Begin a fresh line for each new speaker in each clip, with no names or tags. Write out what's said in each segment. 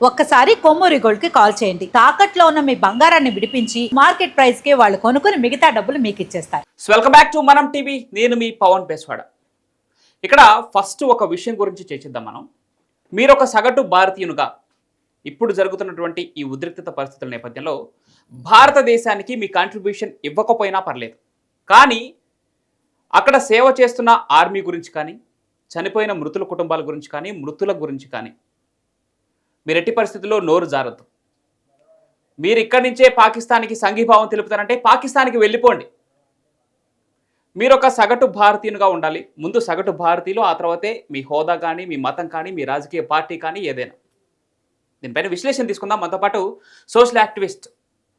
ఒక్కసారి కొమ్మూరి గోల్డ్ కి కాల్ చేయండి. తాకట్లో ఉన్న మీ బంగారాన్ని విడిపించి మార్కెట్ ప్రైస్ కి వాళ్ళు కొనుక్కుని మిగతా డబ్బులు మీకు ఇచ్చేస్తారు.
వెల్కమ్ బ్యాక్ టు మనం టీవీ. నేను మీ పవన్ పేస్వాడ. ఇక్కడ ఫస్ట్ ఒక విషయం గురించి చర్చిద్దాం మనం. మీరు ఒక సగటు భారతీయునిగా ఇప్పుడు జరుగుతున్నటువంటి ఈ ఉద్రిక్తత పరిస్థితుల నేపథ్యంలో భారతదేశానికి మీ కాంట్రిబ్యూషన్ ఇవ్వకపోయినా పర్లేదు, కానీ అక్కడ సేవ చేస్తున్న ఆర్మీ గురించి కానీ, చనిపోయిన మృతుల కుటుంబాల గురించి కానీ, మృతుల గురించి కానీ మీరు ఎట్టి పరిస్థితుల్లో నోరు జారద్దు. మీరు ఇక్కడి నుంచే పాకిస్తాన్కి సంఘీభావం తెలుపుతారంటే పాకిస్తాన్కి వెళ్ళిపోండి. మీరు ఒక సగటు భారతీయునిగా ఉండాలి. ముందు సగటు భారతీయులు, ఆ తర్వాతే మీ హోదా కానీ, మీ మతం కానీ, మీ రాజకీయ పార్టీ కానీ ఏదైనా. దీనిపైన విశ్లేషణ తీసుకుందాం. మనతో పాటు సోషల్ యాక్టివిస్ట్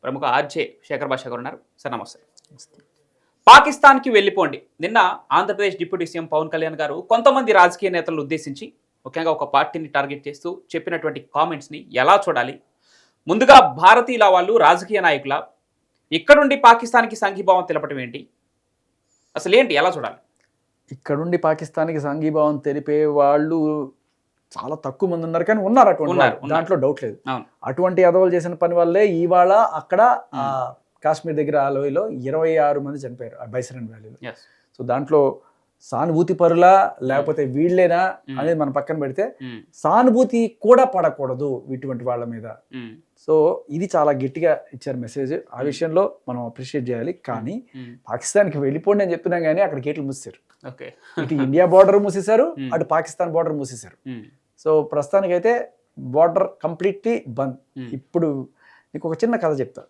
ప్రముఖ ఆర్జే శేఖర్ భాష గారు ఉన్నారు. సార్ నమస్తే. పాకిస్తాన్కి వెళ్ళిపోండి. నిన్న ఆంధ్రప్రదేశ్ డిప్యూటీ సీఎం పవన్ కళ్యాణ్ గారు కొంతమంది రాజకీయ నేతలను ఉద్దేశించి, ముఖ్యంగా ఒక పార్టీని టార్గెట్ చేస్తూ చెప్పినటువంటి కామెంట్స్ని ఎలా చూడాలి? ముందుగా భారతీయుల వాళ్ళు రాజకీయ నాయకుల ఇక్కడుండి పాకిస్తాన్కి సంఘీభావం తెలపడం ఏంటి? అసలు ఏంటి, ఎలా చూడాలి?
ఇక్కడుండి పాకిస్తాన్కి సంఘీభావం తెలిపే వాళ్ళు చాలా తక్కువ మంది ఉన్నారు, కానీ ఉన్నారు అటువంటి దాంట్లో డౌట్ లేదు. అటువంటి అదవులు చేసిన పని వల్లే ఇవాళ అక్కడ కాశ్మీర్ దగ్గర ఆ లోయలో 26 మంది చనిపోయారు ఆ బైసరన్ వ్యాలీలో. సో దాంట్లో సానుభూతి పరులా లేకపోతే వీళ్ళేనా అనేది మనం పక్కన పెడితే సానుభూతి కూడా పడకూడదు ఇటువంటి వాళ్ళ మీద. సో ఇది చాలా గట్టిగా ఇచ్చారు మెసేజ్. ఆ విషయంలో మనం అప్రిషియేట్ చేయాలి. కానీ పాకిస్తాన్కి వెళ్ళిపోండి అని చెప్తున్నాం, కానీ అక్కడ గేట్లు మూసేశారు. ఇటు ఇండియా బార్డర్ మూసేశారు, అటు పాకిస్తాన్ బార్డర్ మూసేశారు. సో ప్రస్తుతానికైతే బార్డర్ కంప్లీట్లీ బంద్. ఇప్పుడు నీకు ఒక చిన్న కథ చెప్తా.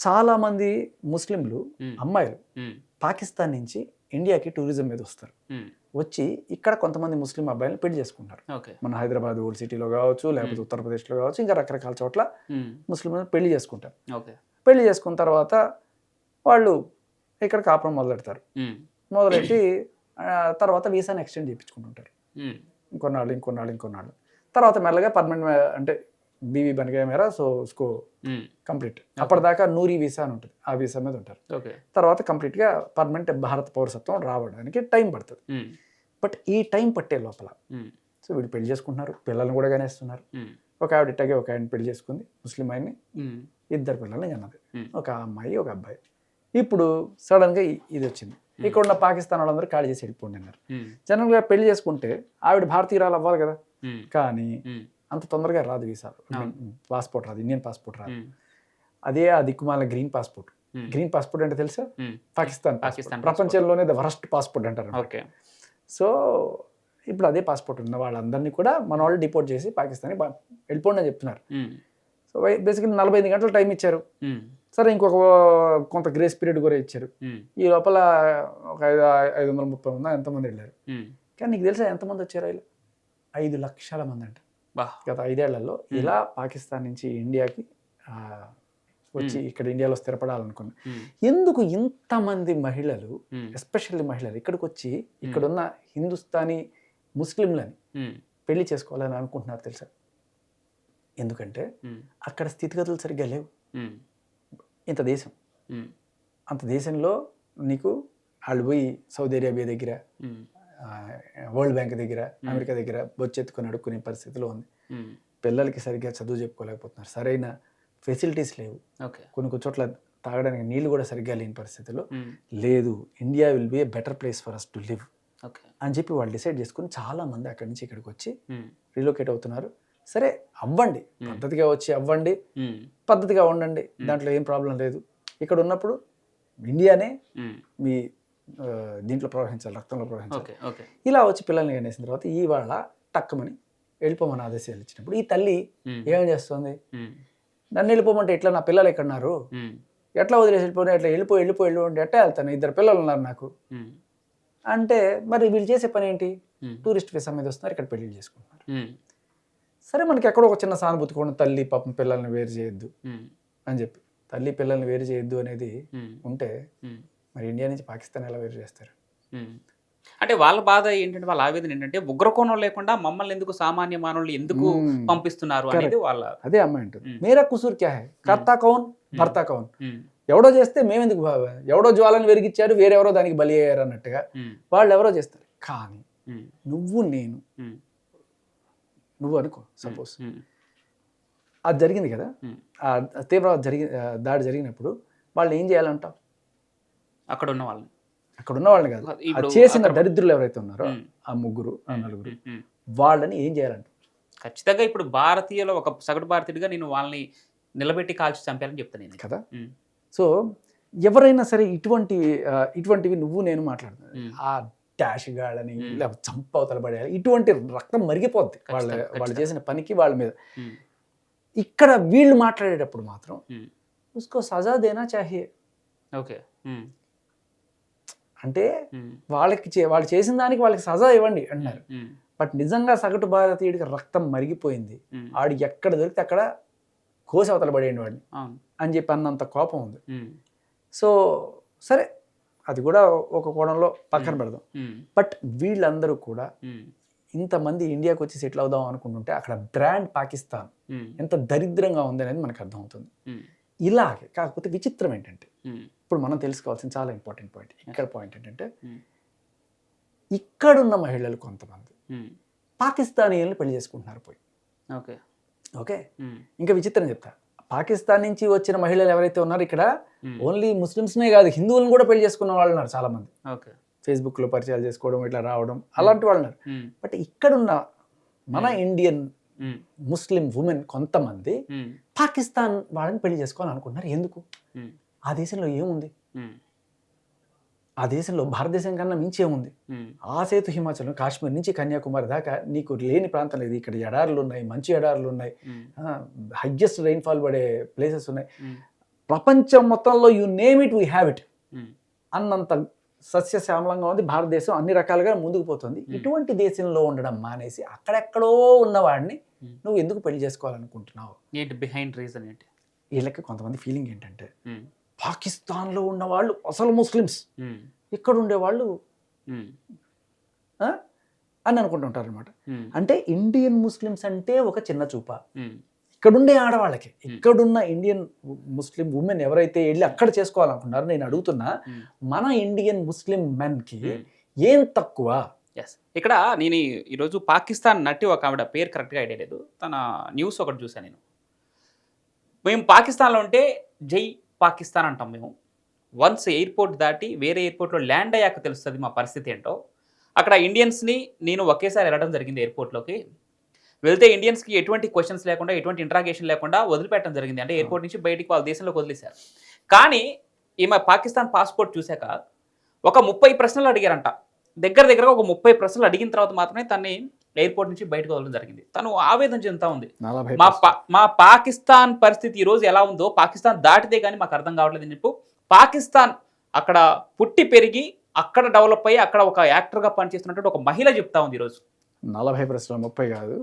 చాలా మంది ముస్లింలు అమ్మాయిలు పాకిస్తాన్ నుంచి ఇండియాకి టూరిజం మీద వస్తారు. వచ్చి ఇక్కడ కొంతమంది ముస్లిం అబ్బాయిలను పెళ్లి చేసుకుంటారు. మన హైదరాబాద్ ఓల్డ్ సిటీలో కావచ్చు, లేకపోతే ఉత్తరప్రదేశ్లో కావచ్చు, ఇంకా రకరకాల చోట్ల ముస్లింలను పెళ్లి చేసుకుంటారు. పెళ్లి చేసుకున్న తర్వాత వాళ్ళు ఇక్కడ కాపురం మొదలెడతారు. మొదలెట్టి తర్వాత వీసాని ఎక్స్టెండ్ చేయించుకుంటుంటారు. ఇంకొన్నాళ్ళు తర్వాత మెల్లగా పర్మనెంట్, అంటే బీవీ బన్ గయా మేరా, సో ఉస్కో కంప్లీట్. అప్పటిదాకా నూరి వీసా అని ఉంటుంది, ఆ వీసా మీద ఉంటారు. తర్వాత కంప్లీట్గా పర్మనెంట్ భారత పౌరసత్వం రావడానికి టైం పడుతుంది. బట్ ఈ టైం పట్టే లోపల సో వీళ్ళు పెళ్లి చేసుకుంటున్నారు, పిల్లల్ని కూడా కనేస్తున్నారు. ఒక ఆవిడ ఇట్టాగే ఒక ఆయన పెళ్లి చేసుకుంది, ముస్లిం ఆయన్ని, 2 పిల్లల్ని కన్నది, ఒక అమ్మాయి ఒక అబ్బాయి. ఇప్పుడు సడన్గా ఇది వచ్చింది. ఇక్కడ ఉన్న పాకిస్తాన్ వాళ్ళందరూ ఖాళీ చేసి వెళ్ళిపోండి అన్నారు. జనరల్గా పెళ్లి చేసుకుంటే ఆవిడ భారతీయురాలు అవ్వాలి కదా, కానీ అంత తొందరగా రాదు వీసాలు, పాస్పోర్ట్ రాదు, ఇండియన్ పాస్పోర్ట్ రాదు. అదే ఆ దిక్కుమాల గ్రీన్ పాస్పోర్ట్. గ్రీన్ పాస్పోర్ట్ అంటే తెలుసా? పాకిస్తాన్ ప్రపంచంలోనే ద వరస్ట్ పాస్పోర్ట్ అంటారు. సో ఇప్పుడు అదే పాస్పోర్ట్ ఉన్న వాళ్ళందరినీ కూడా మన వాళ్ళు డిపోర్ట్ చేసి పాకిస్తాన్ వెళ్ళిపోండి అని చెప్తున్నారు. సో బేసిక్లీ 45 గంటలు టైం ఇచ్చారు. సరే, ఇంకొక కొంత గ్రేస్ పీరియడ్ కూడా ఇచ్చారు. ఈ లోపల ఒక 530 మంది ఎంతమంది వెళ్ళారు. కానీ నీకు తెలుసా ఎంతమంది వచ్చారు? 5 లక్షల మంది అంట గత 5 ఏళ్లలో. ఇలా పాకిస్తాన్ నుంచి ఇండియాకి వచ్చి ఇక్కడ ఇండియాలో స్థిరపడాలనుకున్నా. ఎందుకు ఇంతమంది మహిళలు, ఎస్పెషల్లీ మహిళలు ఇక్కడికి వచ్చి ఇక్కడున్న హిందుస్థానీ ముస్లింలని పెళ్లి చేసుకోవాలని అనుకుంటున్నారు తెలుసా? ఎందుకంటే అక్కడ స్థితిగతులు సరిగ్గా లేవు. ఇంత దేశం, అంత దేశంలో నీకు వాళ్ళు పోయి సౌదీ అరేబియా దగ్గర, వరల్డ్ బ్యాంక్ దగ్గర, అమెరికా దగ్గర బొచ్చెత్తుకొని అడుక్కునే పరిస్థితిలో ఉంది. పిల్లలకి సరిగ్గా చదువు చెప్పుకోలేకపోతున్నారు, సరైన ఫెసిలిటీస్ లేవు, కొన్ని చోట్ల తాగడానికి నీళ్ళు కూడా సరిగ్గా లేని పరిస్థితిలో లేదు. India will be a better place for us to live అని చెప్పి వాళ్ళు డిసైడ్ చేసుకుని చాలా మంది అక్కడి నుంచి ఇక్కడికి వచ్చి రీలొకేట్ అవుతున్నారు. సరే, అవ్వండి, పద్ధతిగా వచ్చి అవ్వండి, పద్ధతిగా ఉండండి, దాంట్లో ఏం ప్రాబ్లం లేదు. ఇక్కడ ఉన్నప్పుడు ఇండియానే మీ దీంట్లో ప్రవహించాలి, రక్తంలో ప్రవహించాలి. ఇలా వచ్చి పిల్లల్ని కనేసిన తర్వాత ఇవాళ టక్కమని వెళ్ళిపోమని ఆదేశాలు ఇచ్చినప్పుడు ఈ తల్లి ఏం చేస్తుంది? నన్ను వెళ్ళిపోమంటే ఎట్లా, నా పిల్లలు ఎక్కడున్నారు, ఎట్లా వదిలేసి వెళ్ళిపోయినా, ఎట్లా వెళ్ళిపోండి, ఎట్లా వెళ్తాను, 2 పిల్లలు ఉన్నారు నాకు అంటే. మరి వీళ్ళు చేసే పని ఏంటి? టూరిస్ట్ వీసా మీద వస్తున్నారు, ఇక్కడ పెళ్లి చేసుకుంటున్నారు. సరే, మనకి ఎక్కడో ఒక చిన్న సానుభూతి కూడా, తల్లి పాపం పిల్లల్ని వేరు చేయొద్దు అని చెప్పి. తల్లి పిల్లల్ని వేరు చేయొద్దు అనేది ఉంటే మరి ఇండియా నుంచి పాకిస్తాన్ ఎలా వేరు చేస్తారు?
అంటే వాళ్ళ బాధ ఏంటంటే, వాళ్ళ ఆవేదన ఏంటంటే, ఉగ్రకోణం లేకుండా మమ్మల్ని ఎందుకు, సామాన్య మానవులు ఎందుకు పంపిస్తున్నారు అనేది వాళ్ళ.
అదే అమ్మాయి అంటుంది, మేరా కుసూర్ క్యా హై, కర్తా కౌన్ భర్తా కౌన్. ఎవడో చేస్తే మేమెందుకు, ఎవడో జ్వాలను వెలిగించారు, వేరెవరో దానికి బలి అయ్యారు అన్నట్టుగా వాళ్ళు ఎవరో చేస్తారు. కానీ నువ్వు నేను నువ్వు అనుకో, సపోజ్ అది జరిగింది కదా, ఆ తీవ్రవాద దాడి జరిగినప్పుడు వాళ్ళు ఏం చేయాలంటావు?
అక్కడ ఉన్న వాళ్ళని,
అక్కడ ఉన్న వాళ్ళని కాదు,
ఇప్పుడు
చేసిన దరిద్రులు ఎవరైతే ఉన్నారో ఆ ముగ్గురు ఆ నలుగురు వాళ్ళని ఏం చేయాలంట?
ఖచ్చితంగా ఇప్పుడు భారతీయులు ఒక సగటు భారతీయుడిగా నేను వాళ్ళని నిలబెట్టి కాల్చి చంపాలని చెప్తాను నేను
కదా. సో ఎవరైనా సరే ఇటువంటివి నువ్వు నేను మాట్లాడుతున్నాను, ఆ డాష్ గాళ్ళని లేకపోతే చంపవతల పడేయాలి, ఇటువంటి రక్తం మరిగిపోద్ది వాళ్ళు చేసిన పనికి వాళ్ళ మీద. ఇక్కడ వీళ్ళు మాట్లాడేటప్పుడు మాత్రం ఉస్కో సజా దేనా చాహియే.
ఓకే,
అంటే వాళ్ళు చేసిన దానికి వాళ్ళకి సజా ఇవ్వండి అంటున్నారు. బట్ నిజంగా సగటు భారతీయుడికి రక్తం మరిగిపోయింది, ఆడు ఎక్కడ దొరికితే అక్కడ కోసి అవతల పడేయండి వాడిని అని చెప్పి అన్నంత కోపం ఉంది. సో సరే, అది కూడా ఒక కోణంలో పక్కన పెడదాం. బట్ వీళ్ళందరూ కూడా ఇంతమంది ఇండియాకి వచ్చి సెటిల్ అవుదాం అనుకుంటుంటే అక్కడ బ్రాండ్ పాకిస్తాన్ ఎంత దరిద్రంగా ఉంది అనేది మనకు అర్థమవుతుంది. ఇలాగే కాకపోతే విచిత్రం ఏంటంటే, ఇప్పుడు మనం తెలుసుకోవాల్సిన చాలా ఇంపార్టెంట్ పాయింట్, ఇక్కడ పాయింట్ ఏంటంటే ఇక్కడున్న మహిళలు కొంతమంది పాకిస్తానీయుల్ని పెళ్లి చేసుకుంటున్నారు పోయి.
ఓకే
ఓకే, ఇంకా విచిత్రం చెప్తా, పాకిస్తాన్ నుంచి వచ్చిన మహిళలు ఎవరైతే ఉన్నారో ఇక్కడ ఓన్లీ ముస్లిమ్స్నే కాదు హిందువులను కూడా పెళ్లి చేసుకున్న వాళ్ళు ఉన్నారు చాలా మంది.
ఓకే,
ఫేస్బుక్లో పరిచయాలు చేసుకోవడం, ఇట్లా రావడం, అలాంటి వాళ్ళు ఉన్నారు. బట్ ఇక్కడున్న మన ఇండియన్ ముస్లిం ఉమెన్ కొంతమంది పాకిస్తాన్ వాళ్ళని పెళ్లి చేసుకోవాలనుకుంటున్నారు. ఎందుకు? ఆ దేశంలో ఏముంది? ఆ దేశంలో భారతదేశం కన్నా మించి ఏముంది? ఆ సేతు హిమాచల్ కాశ్మీర్ నుంచి కన్యాకుమారి దాకా నీకు లేని ప్రాంతం లేదు. ఇక్కడ ఎడారులు ఉన్నాయి, మంచి ఎడారులు ఉన్నాయి, హైయెస్ట్ రైన్ఫాల్ పడే ప్లేసెస్ ఉన్నాయి. ప్రపంచం మొత్తంలో you name it we have it అన్నంత సస్యశ్యామలంగా ఉంది భారతదేశం, అన్ని రకాలుగా ముందుకు పోతుంది. ఇటువంటి దేశంలో ఉండడం మానేసి అక్కడెక్కడో ఉన్నవాడిని నువ్వు ఎందుకు పెళ్లి చేసుకోవాలనుకుంటున్నావు?
ఏంటి బిహైండ్ రీజన్ ఏంటి?
వీళ్ళకి కొంతమంది ఫీలింగ్ ఏంటంటే పాకిస్తాన్లో ఉన్న వాళ్ళు అసలు ముస్లిమ్స్, ఇక్కడ ఉండేవాళ్ళు అని అనుకుంటుంటారు అనమాట. అంటే ఇండియన్ ముస్లిమ్స్ అంటే ఒక చిన్న చూప. ఇక్కడుండే ఆడవాళ్ళకి, ఇక్కడున్న ఇండియన్ ముస్లిం ఉమెన్ ఎవరైతే వెళ్ళి అక్కడ చేసుకోవాలనుకున్నారో నేను అడుగుతున్నా, మన ఇండియన్ ముస్లిం మెన్కి ఏం తక్కువ?
ఎస్, ఇక్కడ నేను ఈరోజు పాకిస్తాన్ నటి ఒక ఆవిడ పేరు కరెక్ట్గా ఐడియా లేదు, తన న్యూస్ ఒకటి చూసాను నేను. మేము పాకిస్తాన్లో ఉంటే జై పాకిస్తాన్ అంటాం మేము. వన్స్ ఎయిర్పోర్ట్ దాటి వేరే ఎయిర్పోర్ట్లో ల్యాండ్ అయ్యాక తెలుస్తుంది మా పరిస్థితి ఏంటో. అక్కడ ఇండియన్స్ని నేను ఒకేసారి వెళ్ళడం జరిగింది ఎయిర్పోర్ట్లోకి. వెళ్తే ఇండియన్స్కి ఎటువంటి క్వశ్చన్స్ లేకుండా, ఎటువంటి ఇంట్రాగేషన్ లేకుండా వదిలిపెట్టడం జరిగింది. అంటే ఎయిర్పోర్ట్ నుంచి బయటికి వాళ్ళ దేశంలోకి వదిలేశారు. కానీ ఈమె పాకిస్తాన్ పాస్పోర్ట్ చూశాక ఒక 30 ప్రశ్నలు అడిగారంట. దగ్గరగా ఒక 30 ప్రశ్నలు అడిగిన తర్వాత మాత్రమే తన్ని ఎయిర్పోర్ట్ నుంచి బయటకు వదలడం జరిగింది. తను ఆవేదన చెందుతా ఉంది. మా పాకిస్తాన్ పరిస్థితి ఈరోజు ఎలా ఉందో పాకిస్తాన్ దాటితే కానీ మాకు అర్థం కావట్లేదు అని చెప్పి, పాకిస్తాన్ అక్కడ పుట్టి పెరిగి అక్కడ డెవలప్ అయ్యి అక్కడ ఒక యాక్టర్గా పనిచేస్తున్నట్టు ఒక మహిళ చెప్తా ఉంది ఈరోజు.
40 ప్రశ్నలు 30 కాదు,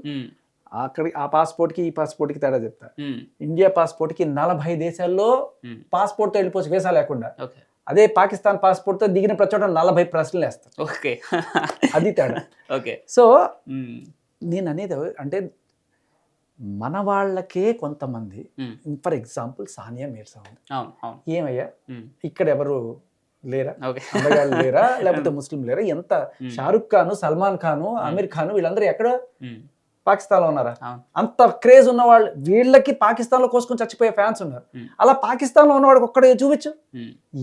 అక్కడ ఆ పాస్పోర్ట్కి ఈ పాస్పోర్ట్కి తేడా చెప్తా. ఇండియా పాస్పోర్ట్కి 40 దేశాల్లో పాస్పోర్ట్తో వెళ్ళిపోవచ్చు వీసా లేకుండా. అదే పాకిస్తాన్ పాస్పోర్ట్తో దిగిన ప్రతి చోట 40 ప్రశ్నలు వేస్తారు.
ఓకే,
అది తేడా.
ఓకే,
సో నేను అనేది అంటే మన వాళ్ళకే కొంతమంది, ఫర్ ఎగ్జాంపుల్ సానియా మీర్జా ఉంది. ఏమయ్యా ఇక్కడ ఎవరు లేరా? అందగాళ్ళు లేరా? లేకపోతే ముస్లిం లేరా? ఎంత షారుఖ్ ఖాన్, సల్మాన్ ఖాన్, అమీర్ ఖాన్ వీళ్ళందరూ ఎక్కడ పాకిస్తాన్లో ఉన్నారా? అంత క్రేజ్ ఉన్న వాళ్ళు, వీళ్ళకి పాకిస్తాన్లో కోసుకొని చచ్చిపోయే ఫ్యాన్స్ ఉన్నారు. అలా పాకిస్తాన్లో ఉన్నవాడికి ఒక్కడే చూపించు.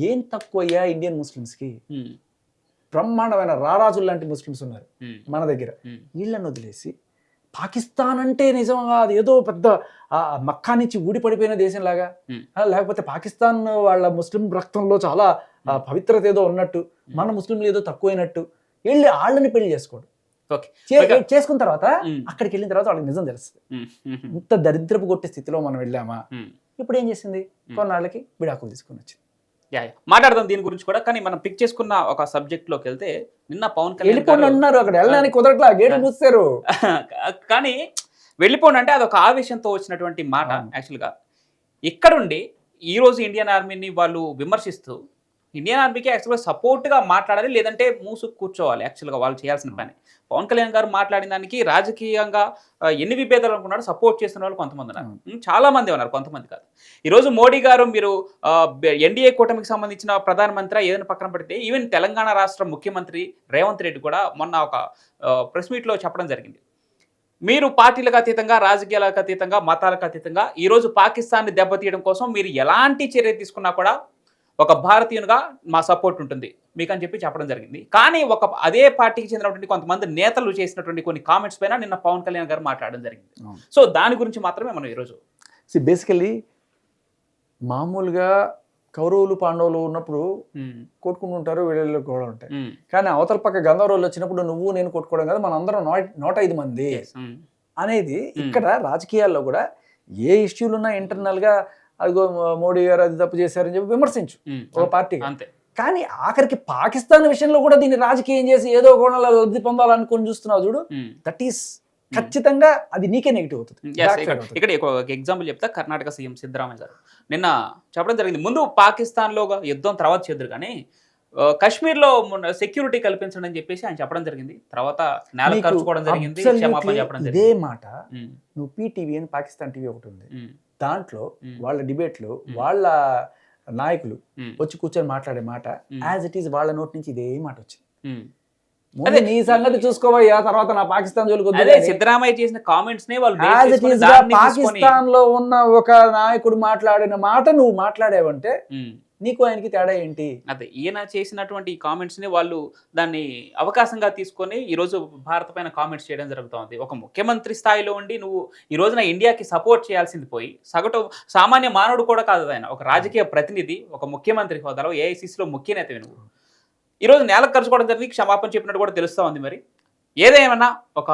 ఏం తక్కువయ్యా ఇండియన్ ముస్లిమ్స్కి? బ్రహ్మాండమైన రారాజులు లాంటి ముస్లిమ్స్ ఉన్నారు మన దగ్గర. వీళ్ళని వదిలేసి పాకిస్తాన్ అంటే నిజంగా అది ఏదో పెద్ద మక్కా నుంచి ఊడిపడిపోయిన దేశంలాగా, లేకపోతే పాకిస్తాన్ వాళ్ళ ముస్లిం రక్తంలో చాలా పవిత్రత ఏదో ఉన్నట్టు, మన ముస్లింలు ఏదో తక్కువైనట్టు వెళ్ళి వాళ్ళని పెళ్లి చేసుకోవడం. చేసుకున్న తర్వాత అక్కడికి వెళ్ళిన తర్వాత వాళ్ళకి నిజం తెలుస్తుంది. ఇంత దరిద్రపు కొట్టే స్థితిలో మనం వెళ్ళామా? ఇప్పుడు ఏం చేసింది? కొన్నాళ్ళకి విడాకులు తీసుకుని వచ్చింది.
మాట్లాడదాం దీని గురించి కూడా. కానీ మనం పిక్ చేసుకున్న ఒక సబ్జెక్ట్ లోకి వెళ్తే, నిన్న పవన్ కళ్యాణ్
అన్నారు అక్కడ వెళ్ళడానికి కుదరట్లా, గేట్ మూస్తారు.
కానీ వెళ్ళిపోండి అంటే అదొక ఆవేశంతో వచ్చినటువంటి మాట. యాక్చువల్గా ఇక్కడుండి ఈరోజు ఇండియన్ ఆర్మీని వాళ్ళు విమర్శిస్తూ ఇండియన్ ఆర్మీకి యాక్చువల్గా సపోర్ట్గా మాట్లాడాలి, లేదంటే మూసుకు కూర్చోవాలి. యాక్చువల్గా వాళ్ళు చేయాల్సిన పని. పవన్ కళ్యాణ్ గారు మాట్లాడిన దానికి రాజకీయంగా ఎన్ని విభేదాలు అనుకున్నారో సపోర్ట్ చేస్తున్న వాళ్ళు కొంతమంది ఉన్నారు, చాలా మంది ఉన్నారు, కొంతమంది కాదు. ఈరోజు మోడీ గారు మీరు ఎన్డీఏ కూటమికి సంబంధించిన ప్రధానమంత్రి ఏదైనా పక్కన పెడితే, ఈవెన్ తెలంగాణ రాష్ట్ర ముఖ్యమంత్రి రేవంత్ రెడ్డి కూడా మొన్న ఒక ప్రెస్ మీట్లో చెప్పడం జరిగింది. మీరు పార్టీలకు అతీతంగా, రాజకీయాలకు అతీతంగా, మతాలకు అతీతంగా ఈరోజు పాకిస్తాన్ని దెబ్బతీయడం కోసం మీరు ఎలాంటి చర్య తీసుకున్నా కూడా ఒక భారతీయునిగా మా సపోర్ట్ ఉంటుంది మీకు అని చెప్పి చెప్పడం జరిగింది. కానీ అదే పార్టీకి చెందినటువంటి కొంతమంది నేతలు చేసినటువంటి కొన్ని కామెంట్స్ పైన నిన్న పవన్ కళ్యాణ్ గారు మాట్లాడడం జరిగింది. సో దాని గురించి మాత్రమే మనం ఈరోజు
బేసికలీ మామూలుగా కౌరవులు పాండవులు ఉన్నప్పుడు కొట్టుకుంటుంటారు, వీళ్ళు కూడా ఉంటాయి. కానీ అవతల పక్క గంధర్వులు వచ్చినప్పుడు నువ్వు నేను కొట్టుకోవడం కదా, మన అందరం 105 మంది అనేది ఇక్కడ రాజకీయాల్లో కూడా ఏ ఇష్యూలు ఉన్నా ఇంటర్నల్ గా అదిగో మోడీ గారు అది తప్పు చేశారని చెప్పి విమర్శించు ఒక పార్టీ. కానీ ఆఖరికి పాకిస్తాన్ విషయంలో కూడా దీన్ని రాజకీయం చేసి ఏదో కోణంలో లబ్ధి పొందాలనుకుని చూస్తున్నావు చూడు, దట్ ఈస్ ఖచ్చితంగా అది నీకే నెగిటివ్ అవుతుంది.
ఇక్కడ ఒక ఎగ్జాంపుల్ చెప్తా. కర్ణాటక సీఎం సిద్ధరామయ్య గారు నిన్న చెప్పడం జరిగింది, ముందు పాకిస్తాన్లో యుద్ధం తర్వాత చేద్దరు కానీ కాశ్మీర్లో సెక్యూరిటీ కల్పించడం అని చెప్పేసి ఆయన చెప్పడం జరిగింది. తర్వాత నేల ఖర్చుకోవడం జరిగింది, క్షమాపణ చెప్పడం జరిగింది.
ఇదే మాట నువ్వు పీటీవీ అని పాకిస్తాన్ టీవీ ఒకటి ఉంది, దాంట్లో వాళ్ళ డిబేట్లు వాళ్ళ నాయకులు వచ్చి కూర్చొని మాట్లాడే మాట యాజ్ ఇట్ ఈస్ వాళ్ళ నోటి నుంచి ఇదే మాట వచ్చింది. అదే నీ సంగతి చూసుకోవయ్యా, తర్వాత నా పాకిస్తాన్ జోలికి
సిద్ధరామయ్య చేసిన కామెంట్స్
పాకిస్తాన్ లో ఉన్న ఒక నాయకుడు మాట్లాడిన మాట నువ్వు మాట్లాడావంటే నీకు ఆయనకి తేడా ఏంటి?
అదే ఈయన చేసినటువంటి ఈ కామెంట్స్ ని వాళ్ళు దాన్ని అవకాశంగా తీసుకొని ఈ రోజు భారత పైన కామెంట్స్ చేయడం జరుగుతుంది. ఒక ముఖ్యమంత్రి స్థాయిలో ఉండి నువ్వు ఈ రోజున ఇండియాకి సపోర్ట్ చేయాల్సింది పోయి సగటు సామాన్య మానవుడు కూడా కాదు ఆయన, ఒక రాజకీయ ప్రతినిధి, ఒక ముఖ్యమంత్రి హోదాలో ఏఐసిసిలో ముఖ్య నేతవి నువ్వు ఈరోజు నేలకు ఖర్చుకోవడం జరిగింది, క్షమాపణ చెప్పినట్టు కూడా తెలుస్తూ ఉంది. మరి ఏదేమన్నా ఒక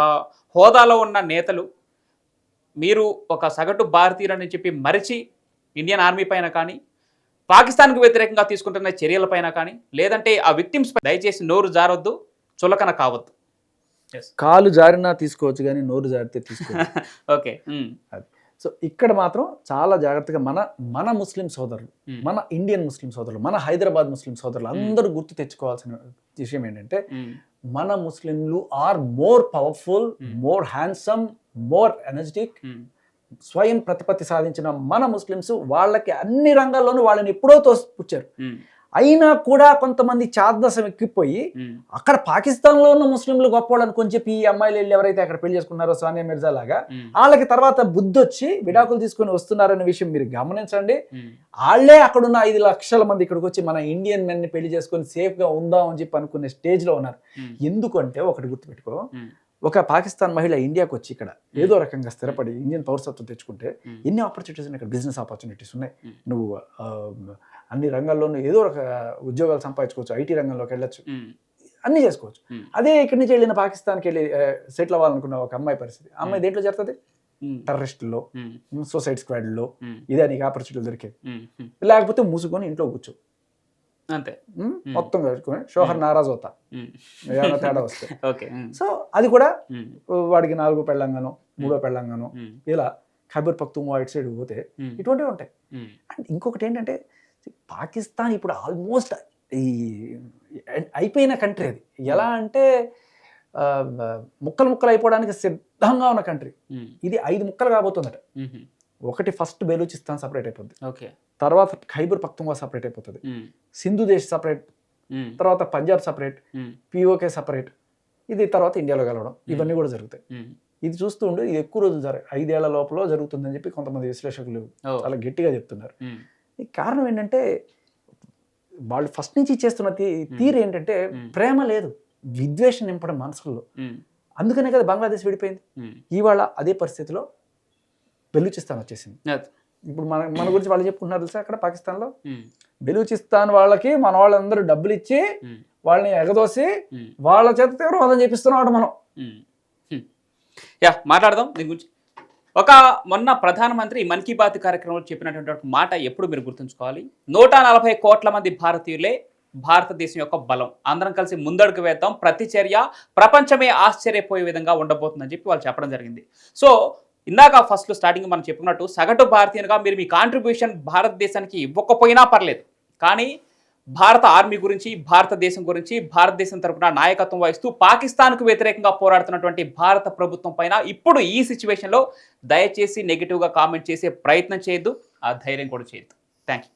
హోదాలో ఉన్న నేతలు మీరు ఒక సగటు భారతీయులని చెప్పి మరిచి ఇండియన్ ఆర్మీ పైన కానీ పాకిస్తాన్కు వ్యతిరేకంగా తీసుకుంటున్న చర్యలపైన కానీ లేదంటే ఆ విక్టిమ్స్ పై దయచేసి నోరు జారొద్దు, చులకన కావద్దు.
కాలు జారినా తీసుకోవచ్చు కానీ నోరు జారితే తీసుకోవచ్చు.
ఓకే,
సో ఇక్కడ మాత్రం చాలా జాగ్రత్తగా మన ముస్లిం సోదరులు, మన ఇండియన్ ముస్లిం సోదరులు, మన హైదరాబాద్ ముస్లిం సోదరులు అందరూ గుర్తు తెచ్చుకోవాల్సిన విషయం ఏంటంటే మన ముస్లింలు are more powerful, more handsome, more energetic. స్వయం ప్రతిపత్తి సాధించిన మన ముస్లిమ్స్ వాళ్ళకి అన్ని రంగాల్లోనూ వాళ్ళని ఎప్పుడో తోసిపుచ్చారు. అయినా కూడా కొంతమంది చాదసం ఎక్కిపోయి అక్కడ పాకిస్తాన్లో ఉన్న ముస్లింలు గొప్పవాళ్ళు అనుకొని చెప్పి ఈ అమ్మాయిలు వెళ్ళి ఎవరైతే అక్కడ పెళ్లి చేసుకున్నారో సానియా మిర్జా లాగా వాళ్ళకి తర్వాత బుద్ధి వచ్చి విడాకులు తీసుకొని వస్తున్నారనే విషయం మీరు గమనించండి. వాళ్ళే అక్కడున్న 5 లక్షల మంది ఇక్కడికి వచ్చి మన ఇండియన్ మెన్ ని పెళ్లి చేసుకొని సేఫ్ గా ఉందాం అని చెప్పి అనుకునే స్టేజ్ లో ఉన్నారు. ఎందుకంటే ఒకటి గుర్తుపెట్టుకో, ఒక పాకిస్తాన్ మహిళ ఇండియాకి వచ్చి ఇక్కడ ఏదో రకంగా స్థిరపడి ఇండియన్ పౌరసత్వం తెచ్చుకుంటే ఎన్ని ఆపర్చునిటీస్ ఉన్నాయి, ఇక్కడ బిజినెస్ ఆపర్చునిటీస్ ఉన్నాయి, నువ్వు అన్ని రంగాల్లోనూ ఏదో ఒక ఉద్యోగాలు సంపాదించుకోవచ్చు, ఐటీ రంగంలోకి వెళ్ళొచ్చు, అన్ని చేసుకోవచ్చు. అదే ఇక్కడి నుంచి వెళ్ళిన పాకిస్తాన్కి వెళ్ళి సెటిల్ అవ్వాలనుకున్న ఒక అమ్మాయి పరిస్థితి, అమ్మాయి దేంట్లో చేస్తుంది? టెర్రరిస్టుల్లో, సూసైడ్ స్క్వాడ్లో, ఇదే నీకు ఆపర్చునిటీ దొరికేది. లేకపోతే మూసుకొని ఇంట్లో కూర్చో
అంతే,
మొత్తం కట్టుకొని షోహర్ నారాజ్ అవుతా ఏమైనా తేడా వస్తే. సో అది కూడా వాడికి 4 పెళ్ళంగానో 3 పెళ్ళంగానో ఇలా ఖైబర్ పఖ్తూన్ఖ్వా ఇటు సైడ్ పోతే ఇటువంటివి ఉంటాయి. అండ్ ఇంకొకటి ఏంటంటే పాకిస్తాన్ ఇప్పుడు ఆల్మోస్ట్ ఈ అయిపోయిన కంట్రీ. అది ఎలా అంటే ముక్కలు అయిపోవడానికి సిద్ధంగా ఉన్న కంట్రీ. ఇది 5 ముక్కలు కాబోతుందట. ఒకటి ఫస్ట్ బెలూచిస్తాన్ సపరేట్ అయిపోద్ది, తర్వాత ఖైబర్ పఖ్తూన్ఖ్వా సపరేట్ అయిపోతుంది, సింధు దేశ్ సపరేట్, తర్వాత పంజాబ్ సపరేట్, పిఓకే సపరేట్, ఇది తర్వాత ఇండియాలో కలవడం, ఇవన్నీ కూడా జరుగుతాయి. ఇది చూస్తూ ఉండే ఇది ఎక్కువ రోజులు 5 ఏళ్ల లోపల జరుగుతుందని చెప్పి కొంతమంది విశ్లేషకులు చాలా గట్టిగా చెప్తున్నారు. కారణం ఏంటంటే వాళ్ళు ఫస్ట్ నుంచి చేస్తున్న తీరు ఏంటంటే ప్రేమ లేదు, విద్వేషం నింపడం మనసులో. అందుకనే కదా బంగ్లాదేశ్ విడిపోయింది. ఇవాళ అదే పరిస్థితిలో బెలూచిస్తాన్ వచ్చేసింది. ఇప్పుడు మన గురించి వాళ్ళు చెప్పుకుంటున్నారు తెలుసా, అక్కడ పాకిస్తాన్లో బెలూచిస్తాన్ వాళ్ళకి మన వాళ్ళందరూ డబ్బులు ఇచ్చి వాళ్ళని ఎగదోసి వాళ్ళ చేత తీవ్రవాదం చేపిస్తున్నాడు మనం.
మాట్లాడదాం దీని గురించి. మొన్న ప్రధానమంత్రి మన్ కీ బాత్ కార్యక్రమంలో చెప్పినటువంటి మాట ఎప్పుడు మీరు గుర్తుంచుకోవాలి. 140 కోట్ల మంది భారతీయులే భారతదేశం యొక్క బలం, అందరం కలిసి ముందడుగు వేద్దాం, ప్రతి చర్య ప్రపంచమే ఆశ్చర్యపోయే విధంగా ఉండబోతుందని చెప్పి వాళ్ళు చెప్పడం జరిగింది. సో ఇందాక ఫస్ట్లో స్టార్టింగ్ మనం చెప్పుకున్నట్టు సగటు భారతీయునిగా మీరు మీ కాంట్రిబ్యూషన్ భారతదేశానికి ఇవ్వకపోయినా పర్లేదు, కానీ భారత ఆర్మీ గురించి, భారతదేశం గురించి, భారతదేశం తరపున నాయకత్వం వహిస్తూ పాకిస్తాన్కు వ్యతిరేకంగా పోరాడుతున్నటువంటి భారత ప్రభుత్వం పైన ఇప్పుడు ఈ సిచ్యువేషన్లో దయచేసి నెగిటివ్గా కామెంట్ చేసే ప్రయత్నం చేయొద్దు, ఆ ధైర్యం కూడా చేయొద్దు. Thank you.